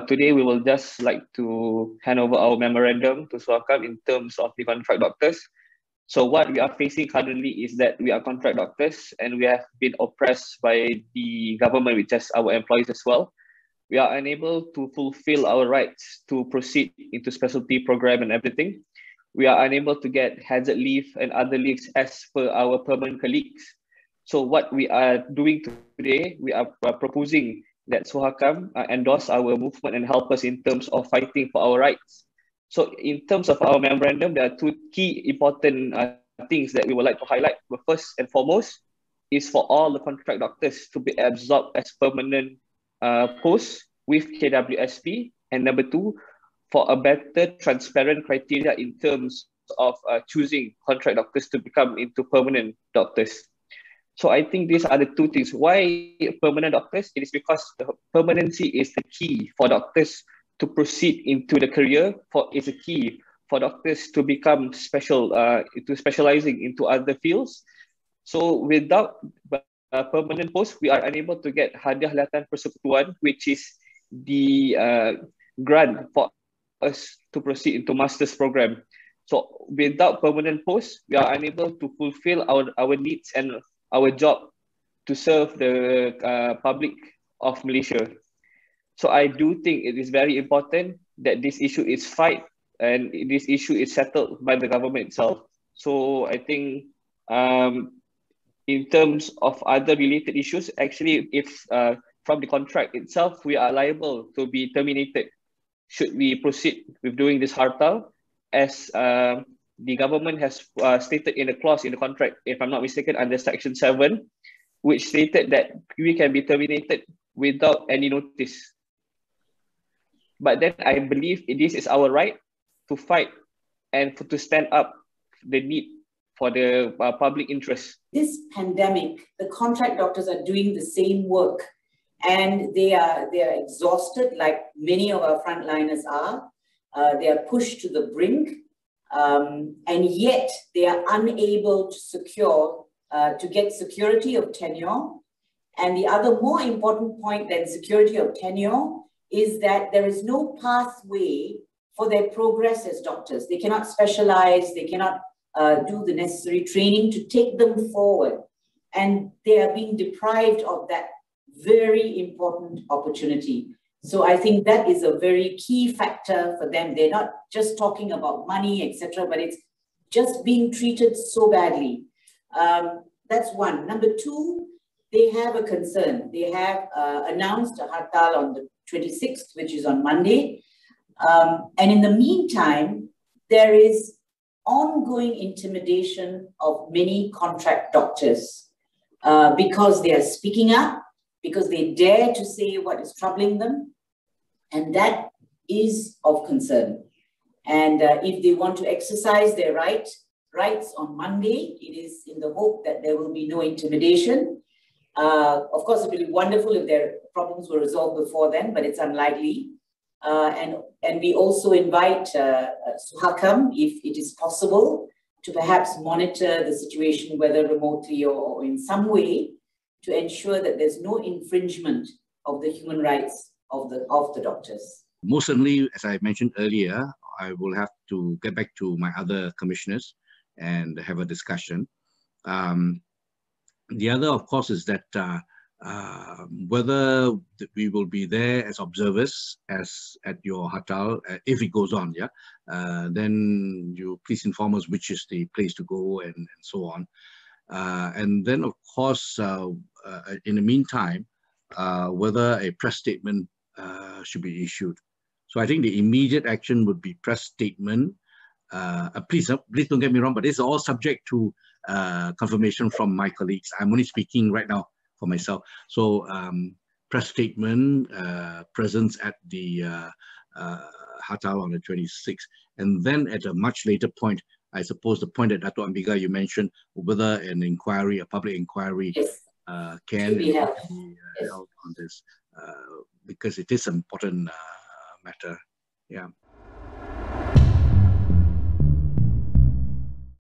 today we will just like to hand over our memorandum to Suhakam in terms of the contract doctors. So what we are facing currently is that we are contract doctors and we have been oppressed by the government, which is our employees as well. We are unable to fulfill our rights to proceed into specialty program and everything. We are unable to get hazard leave and other leaves as per our permanent colleagues. So what we are doing today, we are proposing that Suhakam endorse our movement and help us in terms of fighting for our rights. So in terms of our memorandum, there are two key important things that we would like to highlight. The first and foremost is for all the contract doctors to be absorbed as permanent posts with KWSP. And number two, for a better transparent criteria in terms of choosing contract doctors to become into permanent doctors. So I think these are the two things. Why permanent doctors? It is because the permanency is the key for doctors to proceed into the career. It's a key for doctors to become specializing into other fields. So without a permanent post, we are unable to get Hadiah Latihan Persekutuan, which is the grant for us to proceed into master's program. So without permanent posts, we are unable to fulfill our needs and our job to serve the public of Malaysia. So I do think it is very important that this issue is fight and this issue is settled by the government itself. So I think in terms of other related issues, actually, if from the contract itself, we are liable to be terminated should we proceed with doing this hartal, as the government has stated in a clause in the contract, if I'm not mistaken, under Section 7, which stated that we can be terminated without any notice. But then I believe this is our right to fight and to stand up the need for the public interest. This pandemic, the contract doctors are doing the same work and they are exhausted like many of our frontliners are. They are pushed to the brink and yet they are unable to get security of tenure. And the other more important point than security of tenure is that there is no pathway for their progress as doctors. They cannot specialize, they cannot do the necessary training to take them forward. And they are being deprived of that very important opportunity. So I think that is a very key factor for them. They're not just talking about money, etc., but it's just being treated so badly. That's one. Number two, they have a concern. They have announced a hartal on the 26th, which is on Monday. And in the meantime, there is ongoing intimidation of many contract doctors because they are speaking up, because they dare to say what is troubling them. And that is of concern. And if they want to exercise their rights on Monday, it is in the hope that there will be no intimidation. Of course, it would be wonderful if their problems were resolved before then, but it's unlikely. And we also invite Suhakam, if it is possible, to perhaps monitor the situation, whether remotely or in some way, to ensure that there's no infringement of the human rights of the doctors. Most certainly, as I mentioned earlier, I will have to get back to my other commissioners and have a discussion. The other, of course, is that whether we will be there as observers as at your hartal, if it goes on, yeah, then you please inform us which is the place to go and so on. And then, of course, in the meantime, whether a press statement should be issued. So I think the immediate action would be press statement. Please don't get me wrong, but it's all subject to confirmation from my colleagues. I'm only speaking right now for myself. So press statement, presence at the hartal on the 26th. And then at a much later point, I suppose the point that Dato' Ambiga, you mentioned, whether an inquiry, a public inquiry, yes, can be held on this, because it is an important matter. Yeah.